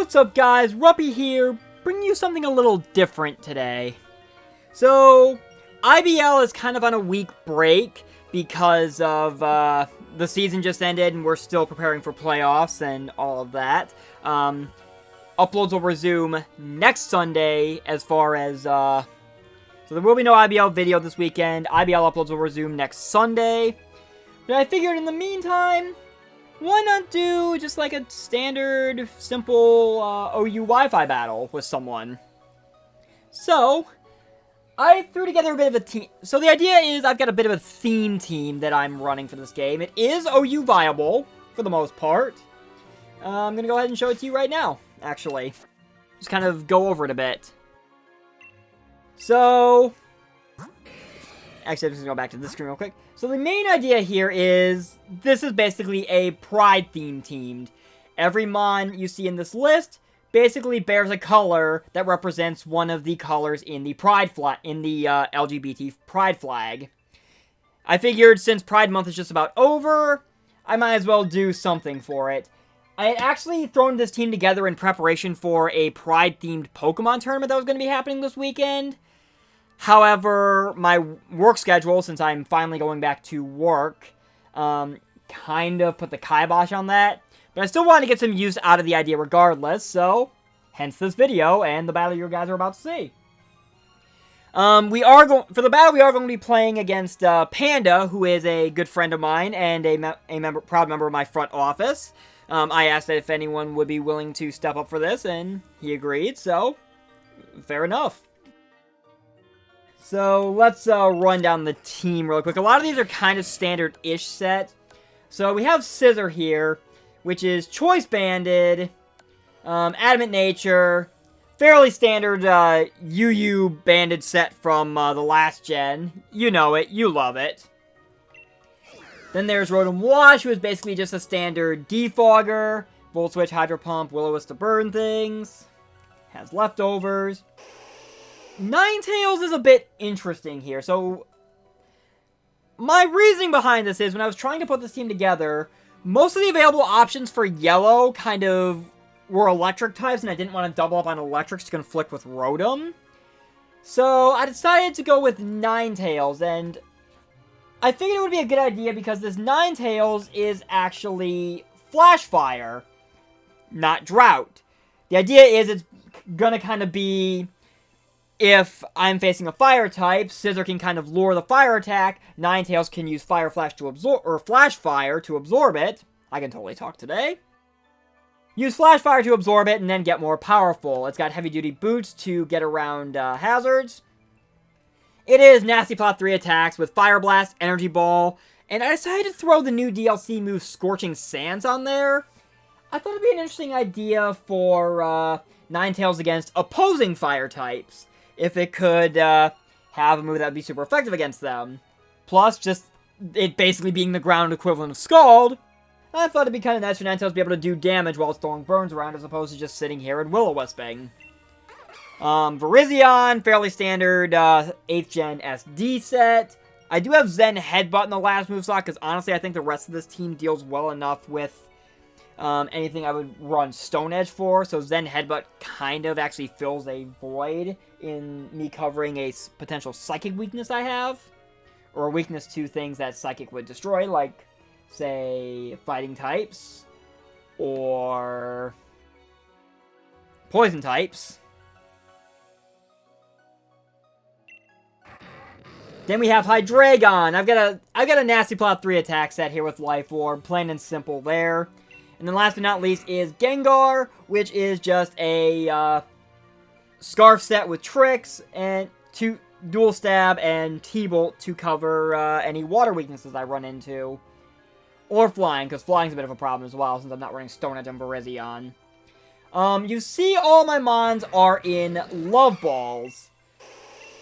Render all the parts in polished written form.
What's up guys, Ruppy here, bringing you something a little different today. So, IBL is kind of on a week break because of the season just ended and we're still preparing for playoffs and all of that. Uploads will resume next Sunday as far as, so there will be no IBL video this weekend. IBL uploads will resume next Sunday. But I figured in the meantime, why not do just like a standard, simple OU Wi-Fi battle with someone? So, I threw together a bit of a team. So the idea is I've got a bit of a theme team that I'm running for this game. It is OU viable, for the most part. I'm going to go ahead and show it to you right now, actually. Just kind of go over it a bit. So, actually, I'm just going to go back to this screen real quick. So the main idea here is, this is basically a Pride theme teamed. Every Mon you see in this list basically bears a color that represents one of the colors in the Pride flag, in the LGBT Pride flag. I figured since Pride Month is just about over, I might as well do something for it. I had actually thrown this team together in preparation for a Pride-themed Pokemon tournament that was going to be happening this weekend. However, my work schedule, since I'm finally going back to work, kind of put the kibosh on that. But I still wanted to get some use out of the idea regardless, so hence this video and the battle you guys are about to see. For the battle, we are going to be playing against Panda, who is a good friend of mine and a proud member of my front office. I asked if anyone would be willing to step up for this, and he agreed, so fair enough. So, let's run down the team real quick. A lot of these are kind of standard-ish set. So, we have Scissor here, which is Choice Banded, Adamant Nature, fairly standard UU Banded set from the last gen. You know it, you love it. Then there's Rotom Wash, who is basically just a standard Defogger, Volt Switch, Hydro Pump, Will-O-Wisp to burn things, has leftovers. Ninetales is a bit interesting here. So, my reasoning behind this is when I was trying to put this team together, most of the available options for yellow kind of were electric types, and I didn't want to double up on electrics to conflict with Rotom. So, I decided to go with Ninetales, and I figured it would be a good idea because this Ninetales is actually Flash Fire, not Drought. The idea is it's gonna kind of be, if I'm facing a fire type, Scissor can kind of lure the fire attack, Ninetales can use Fire Flash to absorb, or Flash Fire to absorb it. I can totally talk today. Use Flash Fire to absorb it and then get more powerful. It's got heavy duty boots to get around hazards. It is Nasty Plot 3 attacks with Fire Blast, Energy Ball, and I decided to throw the new DLC move Scorching Sands on there. I thought it'd be an interesting idea for Ninetales against opposing fire types, if it could have a move that would be super effective against them. Plus, just it basically being the ground equivalent of Scald, I thought it'd be kind of nice for Ninetales to be able to do damage while it's throwing burns around as opposed to just sitting here and Will-O-Wisping. Virizion, fairly standard 8th gen SD set. I do have Zen Headbutt in the last move slot, because honestly I think the rest of this team deals well enough with anything I would run Stone Edge for, so Zen Headbutt kind of actually fills a void in me covering a potential Psychic weakness I have, or a weakness to things that Psychic would destroy, like, say, Fighting types, or Poison types. Then we have Hydreigon. I've got a Nasty Plot 3 attack set here with Life Orb, plain and simple there. And then last but not least is Gengar, which is just a Scarf set with Tricks and Dual Stab and T-Bolt to cover any water weaknesses I run into. Or Flying, because Flying's a bit of a problem as well, since I'm not running Stone Edge and Virizion. You see all my Mons are in Love Balls.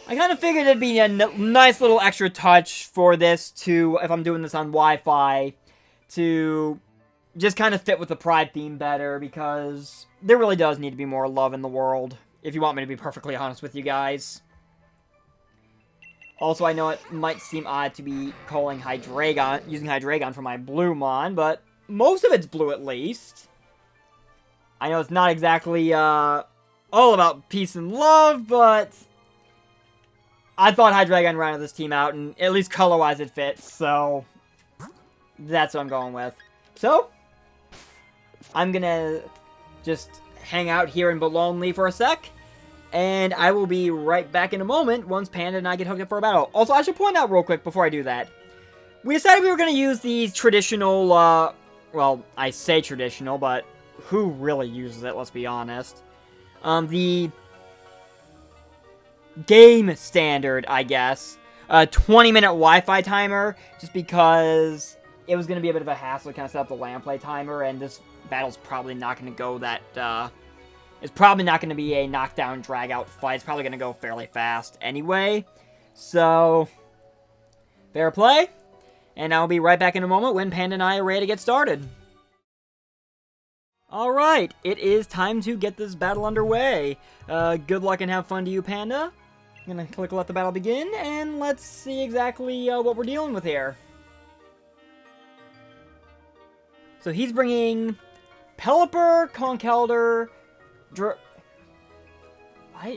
I kind of figured it'd be a nice little extra touch for this to, if I'm doing this on Wi-Fi, to just kind of fit with the Pride theme better, because there really does need to be more love in the world, if you want me to be perfectly honest with you guys. Also, I know it might seem odd to be calling using Hydreigon for my blue Mon, but most of it's blue at least. I know it's not exactly all about peace and love, but I thought Hydreigon rounded this team out, and at least color-wise it fits, so that's what I'm going with. So, I'm gonna just hang out here in Bologna for a sec, and I will be right back in a moment once Panda and I get hooked up for a battle. Also, I should point out real quick before I do that, we decided we were going to use these traditional, well, I say traditional, but who really uses it, let's be honest. The game standard, I guess, 20-minute Wi-Fi timer, just because it was going to be a bit of a hassle to kind of set up the LAN play timer, and this battle's probably not going to go that, it's probably not going to be a knockdown, drag-out fight. It's probably going to go fairly fast anyway. So, fair play. And I'll be right back in a moment when Panda and I are ready to get started. Alright, it is time to get this battle underway. Good luck and have fun to you, Panda. I'm going to click let the battle begin, and let's see exactly what we're dealing with here. So he's bringing Pelipper, Conkeldurr,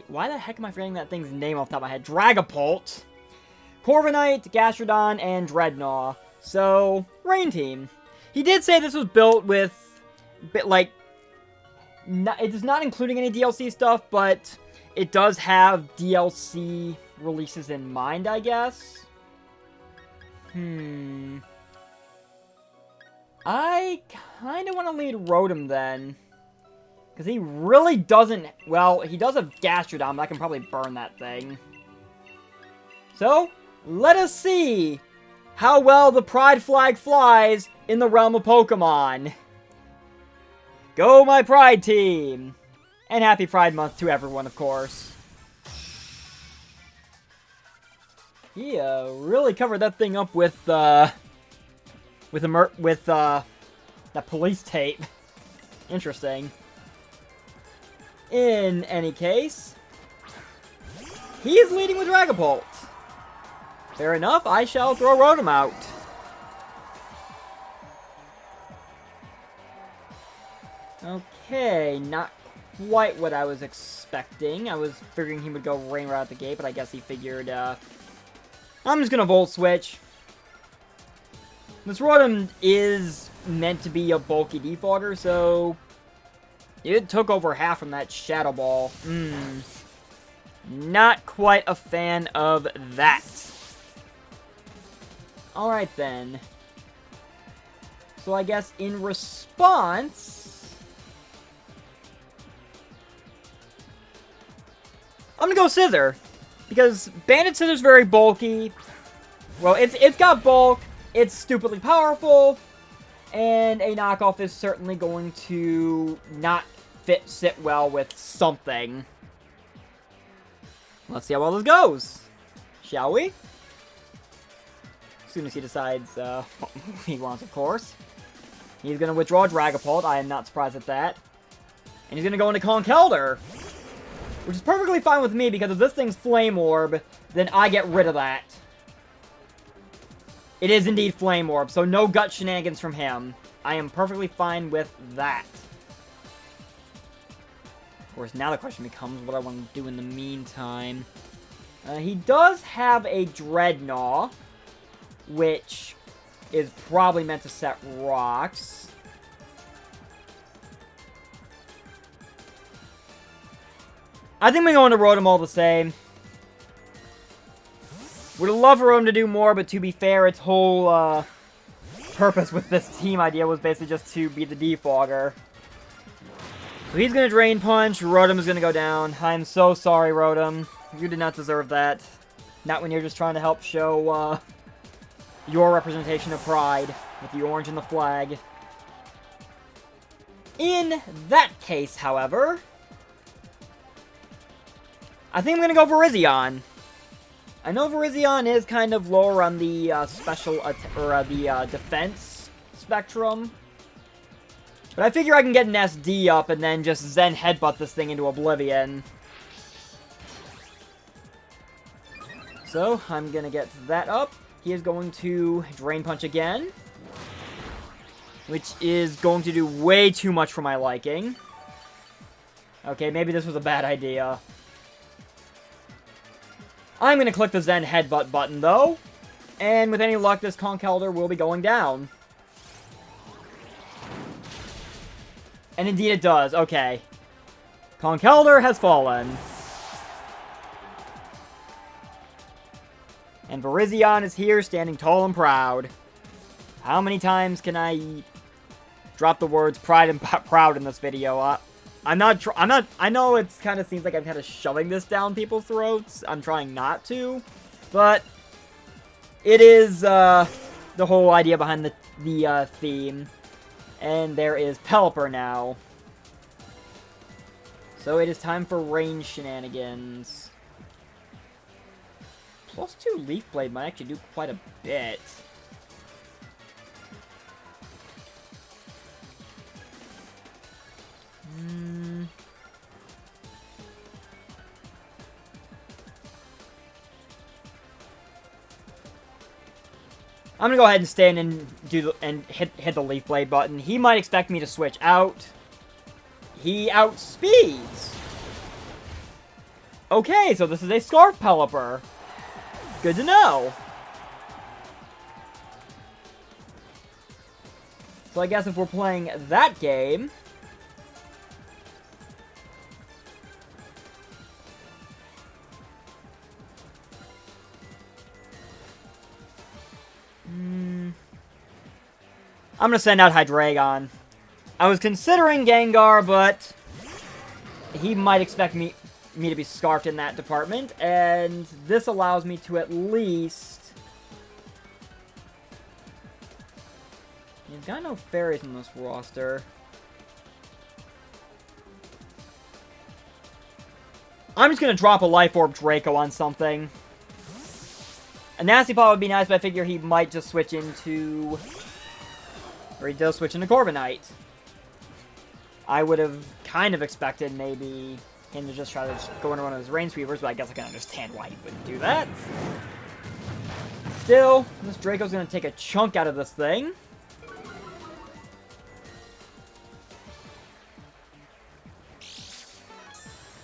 why the heck am I forgetting that thing's name off the top of my head? Dragapult, Corviknight, Gastrodon, and Dreadnought. So, Rain Team. He did say this was built with, it is not including any DLC stuff, but it does have DLC releases in mind, I guess. I kind of want to lead Rotom then. Because he really doesn't... Well, he does have Gastrodon, but I can probably burn that thing. So, let us see how well the Pride flag flies in the realm of Pokemon. Go my Pride team! And happy Pride Month to everyone, of course. He really covered that thing up with that police tape. Interesting. In any case, he is leading with Dragapult. Fair enough, I shall throw Rotom out. Okay, not quite what I was expecting. I was figuring he would go Rain right out the gate, but I guess he figured, I'm just gonna Volt Switch. This Rotom is meant to be a bulky defogger, so it took over half from that Shadow Ball. Not quite a fan of that. Alright then. So I guess in response, I'm gonna go Scissor. Because Banded Scissor's very bulky. Well, it's got bulk, it's stupidly powerful, and a knockoff is certainly going to not sit well with something. Let's see how well this goes. Shall we? As soon as he decides what he wants, of course. He's going to withdraw Dragapult. I am not surprised at that. And he's going to go into Conkeldurr. Which is perfectly fine with me, because if this thing's Flame Orb, then I get rid of that. It is indeed Flame Orb, so no gut shenanigans from him. I am perfectly fine with that. Of course, now the question becomes what I want to do in the meantime. He does have a Dreadnought, which is probably meant to set rocks. I think we're going to Rotom all the same. Would love for Rotom to do more, but to be fair, its whole purpose with this team idea was basically just to be the defogger. So he's going to Drain Punch, Rotom is going to go down. I'm so sorry, Rotom. You did not deserve that. Not when you're just trying to help show your representation of Pride with the orange and the flag. In that case, however, I think I'm going to go Virizion. I know Virizion is kind of lower on the defense spectrum. But I figure I can get an SD up and then just Zen Headbutt this thing into oblivion. So, I'm going to get that up. He is going to Drain Punch again. Which is going to do way too much for my liking. Okay, maybe this was a bad idea. I'm going to click the Zen Headbutt button, though. And with any luck, this Conkeldurr will be going down. And indeed it does. Okay. Conkeldurr has fallen. And Virizion is here, standing tall and proud. How many times can I drop the words pride and proud in this video? I know it kind of seems like I'm kind of shoving this down people's throats. I'm trying not to. But it is the whole idea behind the theme. And there is Pelipper now. So it is time for range shenanigans. +2 Leaf Blade might actually do quite a bit. I'm gonna go ahead and stand and hit the Leaf Blade button. He might expect me to switch out. He outspeeds. Okay, so this is a Scarf Pelipper. Good to know. So I guess if we're playing that game, I'm gonna send out Hydreigon. I was considering Gengar, but he might expect me to be scarfed in that department, and this allows me to at least... You've got no fairies in this roster. I'm just gonna drop a Life Orb Draco on something. A Nasty Paw would be nice, but I figure he might just switch into... Or he does switch into Corviknight. I would have kind of expected maybe him to just try to go into one of his Rain Sweepers, but I guess I can understand why he wouldn't do that. Still, this Draco's going to take a chunk out of this thing.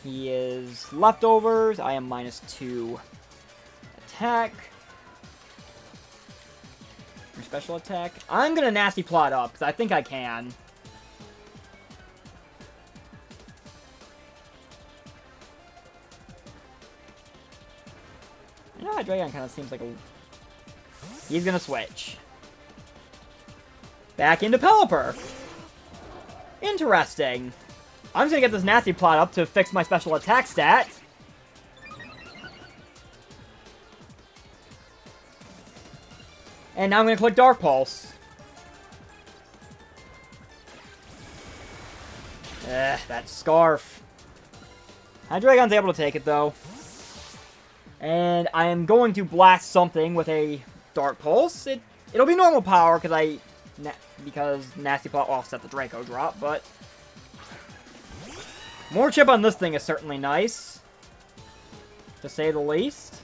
He is Leftovers. I am -2 attack. Or special attack. I'm going to Nasty Plot up, because I think I can. I know Hydreigon kind of seems like a... He's going to switch. Back into Pelipper. Interesting. I'm just going to get this Nasty Plot up to fix my special attack stat. And now I'm going to click Dark Pulse. That Scarf. Hydreigon's able to take it, though. And I am going to blast something with a Dark Pulse. It'll be normal power, because Nasty Plot offset the Draco drop, but... More chip on this thing is certainly nice. To say the least.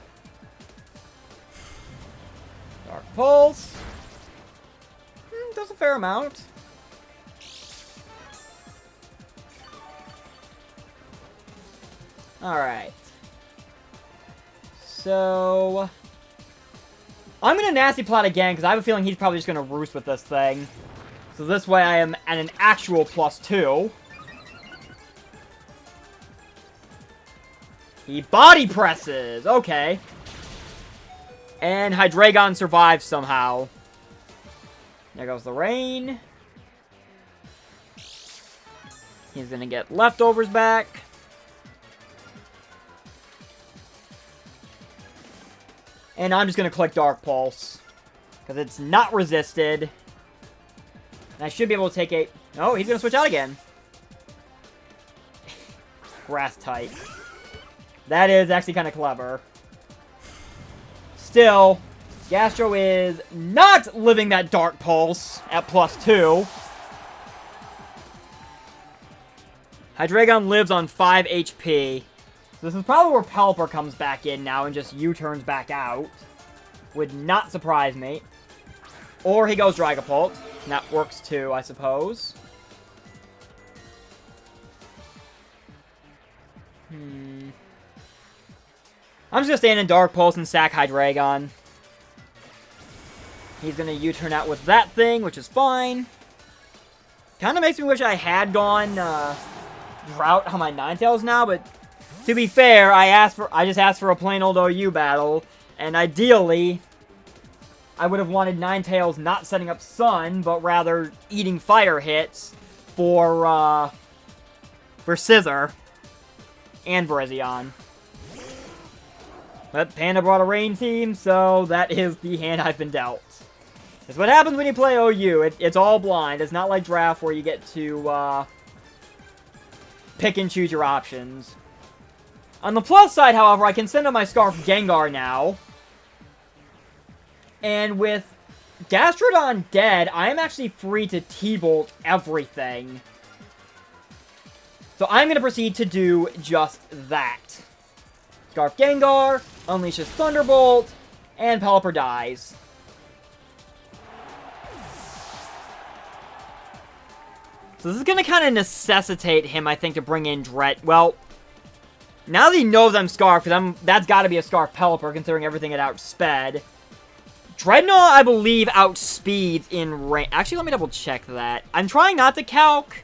Dark Pulse. Does a fair amount. Alright. So... I'm going to Nasty Plot again, because I have a feeling he's probably just going to roost with this thing. So this way I am at an actual +2. He body presses! Okay. And Hydreigon survives somehow. There goes the rain. He's gonna get Leftovers back. And I'm just gonna click Dark Pulse. Because it's not resisted. And I should be able to take a... Oh, he's gonna switch out again. Grass type. That is actually kind of clever. Still, Gastro is not living that Dark Pulse at +2. Hydreigon lives on 5 HP. So this is probably where Pelipper comes back in now and just U-turns back out. Would not surprise me. Or he goes Dragapult. And that works too, I suppose. I'm just gonna stand in Dark Pulse and sack Hydreigon. He's gonna U-turn out with that thing, which is fine. Kind of makes me wish I had gone Drought on my Ninetales now, but to be fair, I just asked for a plain old OU battle, and ideally, I would have wanted Ninetales not setting up Sun, but rather eating fire hits for Scizor and Virizion. But Panda brought a rain team, so that is the hand I've been dealt. It's what happens when you play OU. It's all blind. It's not like Draft where you get to pick and choose your options. On the plus side, however, I can send out my Scarf Gengar now. And with Gastrodon dead, I am actually free to T-Bolt everything. So I'm going to proceed to do just that. Scarf Gengar, unleashes Thunderbolt, and Pelipper dies. So this is going to kind of necessitate him, I think, to bring in Dret. Well, now that he knows I'm Scarf, because that's got to be a Scarf Pelipper, considering everything it outsped. Dreadnought, I believe, outspeeds in range. Actually, let me double check that. I'm trying not to calc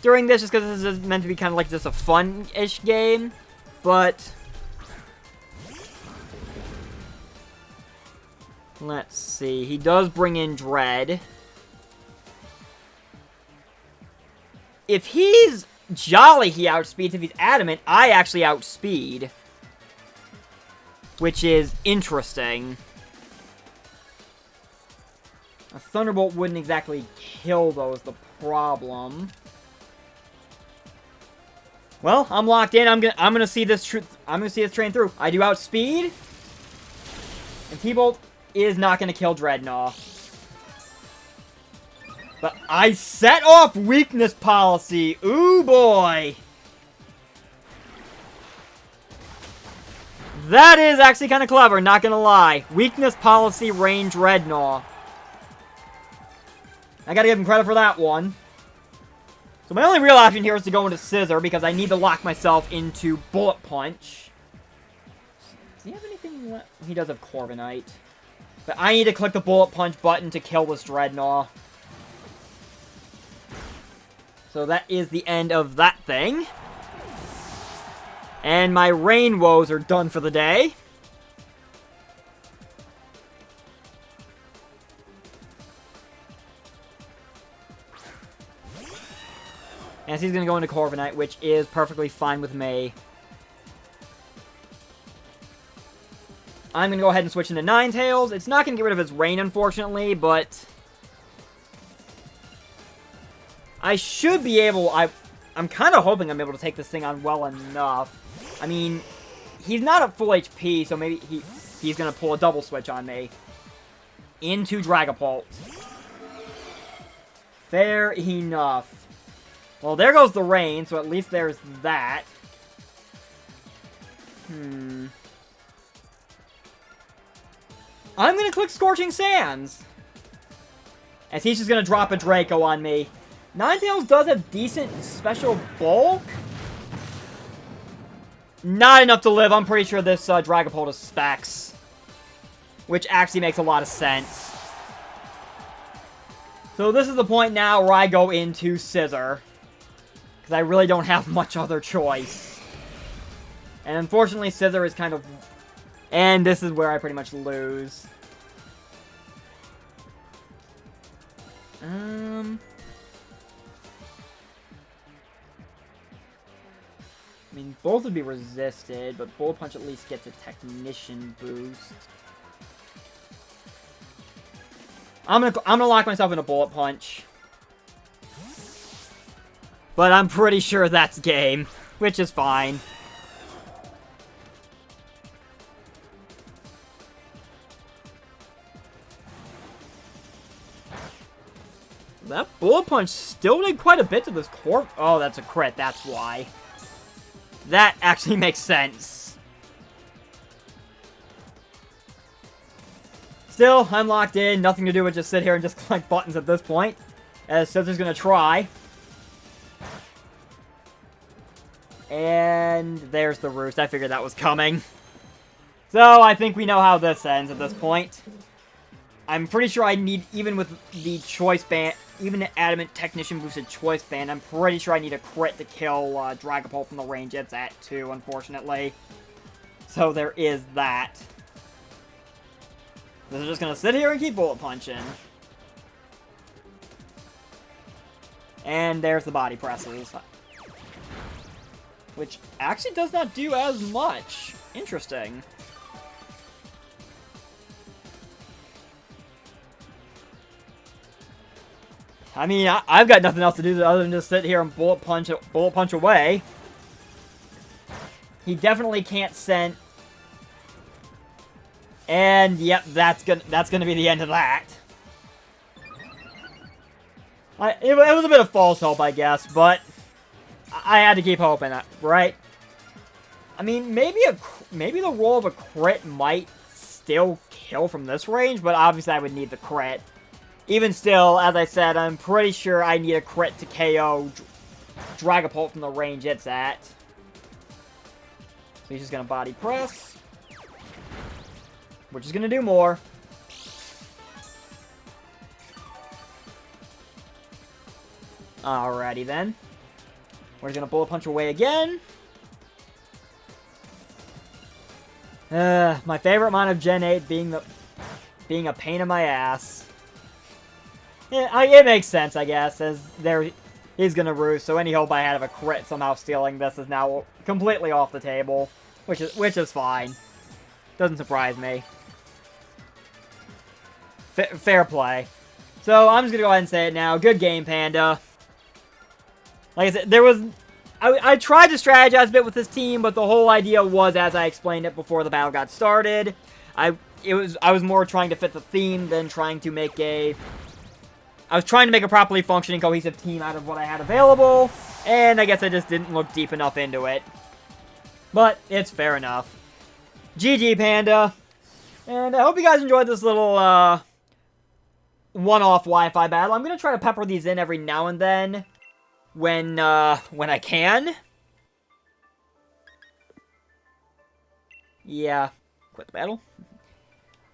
during this, just because this is meant to be kind of like just a fun-ish game. But let's see. He does bring in Dread. If he's Jolly, he outspeeds. If he's Adamant, I actually outspeed. Which is interesting. A Thunderbolt wouldn't exactly kill, though, is the problem. Well, I'm locked in. I'm gonna see this train through. I do outspeed, and T-Bolt is not gonna kill Dreadnought. But I set off weakness policy. Ooh boy. That is actually kind of clever, not gonna lie. Weakness policy range Dreadnought. I gotta give him credit for that one. So my only real option here is to go into Scizor, because I need to lock myself into Bullet Punch. Does he have anything left? He does have Corviknight. But I need to click the Bullet Punch button to kill this Dreadnought. So that is the end of that thing. And my rain woes are done for the day. And he's going to go into Corviknight, which is perfectly fine with me. I'm going to go ahead and switch into Ninetales. It's not going to get rid of its rain, unfortunately, but I should be able... I'm kind of hoping I'm able to take this thing on well enough. I mean, he's not at full HP, so maybe he's going to pull a double switch on me. Into Dragapult. Fair enough. Well, there goes the rain, so at least there's that. I'm going to click Scorching Sands. As he's just going to drop a Draco on me. Ninetales does have decent special bulk. Not enough to live. I'm pretty sure this Dragapult is Specs. Which actually makes a lot of sense. So this is the point now where I go into Scizor. Because I really don't have much other choice. And unfortunately, Scizor is kind of... And this is where I pretty much lose. I mean, both would be resisted, but Bullet Punch at least gets a Technician boost. I'm gonna lock myself in a Bullet Punch. But I'm pretty sure that's game, which is fine. That Bullet Punch still did quite a bit to this Corp. Oh, that's a crit, that's why. That actually makes sense. Still, I'm locked in. Nothing to do but just sit here and just collect buttons at this point. As Scizor's gonna try. And there's the roost. I figured that was coming. So, I think we know how this ends at this point. I'm pretty sure I need, even with the choice band, even the Adamant Technician boosted choice band, I'm pretty sure I need a crit to kill Dragapult from the range it's at, too, unfortunately. So, there is that. This is just gonna sit here and keep bullet punching. And there's the body presses. Which actually does not do as much. Interesting. I mean, I've got nothing else to do other than just sit here and bullet punch away. He definitely can't send. And yep, that's gonna be the end of that. It was a bit of false hope, I guess, but I had to keep hoping, right? I mean, maybe the roll of a crit might still kill from this range, but obviously I would need the crit. Even still, as I said, I'm pretty sure I need a crit to KO Dragapult from the range it's at. So he's just gonna body press, which is gonna do more. Alrighty then. We're just gonna bullet punch away again. My favorite mon of Gen 8 being a pain in my ass. Yeah, it makes sense, I guess, as he's gonna roost, so any hope I had of a crit somehow stealing this is now completely off the table. Which is fine. Doesn't surprise me. Fair play. So, I'm just gonna go ahead and say it now. Good game, Panda. Like I said, I tried to strategize a bit with this team, but the whole idea was, as I explained it before the battle got started, I was more trying to fit the theme than trying to make a... I was trying to make a properly functioning, cohesive team out of what I had available, and I guess I just didn't look deep enough into it. But, it's fair enough. GG, Panda. And I hope you guys enjoyed this little, one-off Wi-Fi battle. I'm gonna try to pepper these in every now and then, when I can. Yeah. Quit the battle.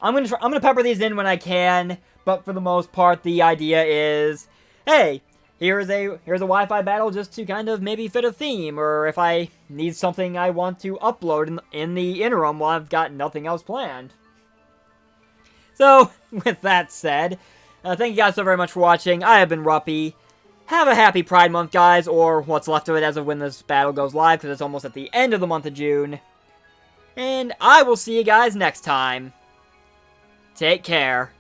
I'm gonna pepper these in when I can, but for the most part, the idea is, hey, here's a Wi-Fi battle just to kind of maybe fit a theme, or if I need something I want to upload in the interim while I've got nothing else planned. So, with that said, thank you guys so very much for watching. I have been Ruppy. Have a happy Pride Month, guys, or what's left of it as of when this battle goes live, because it's almost at the end of the month of June. And I will see you guys next time. Take care.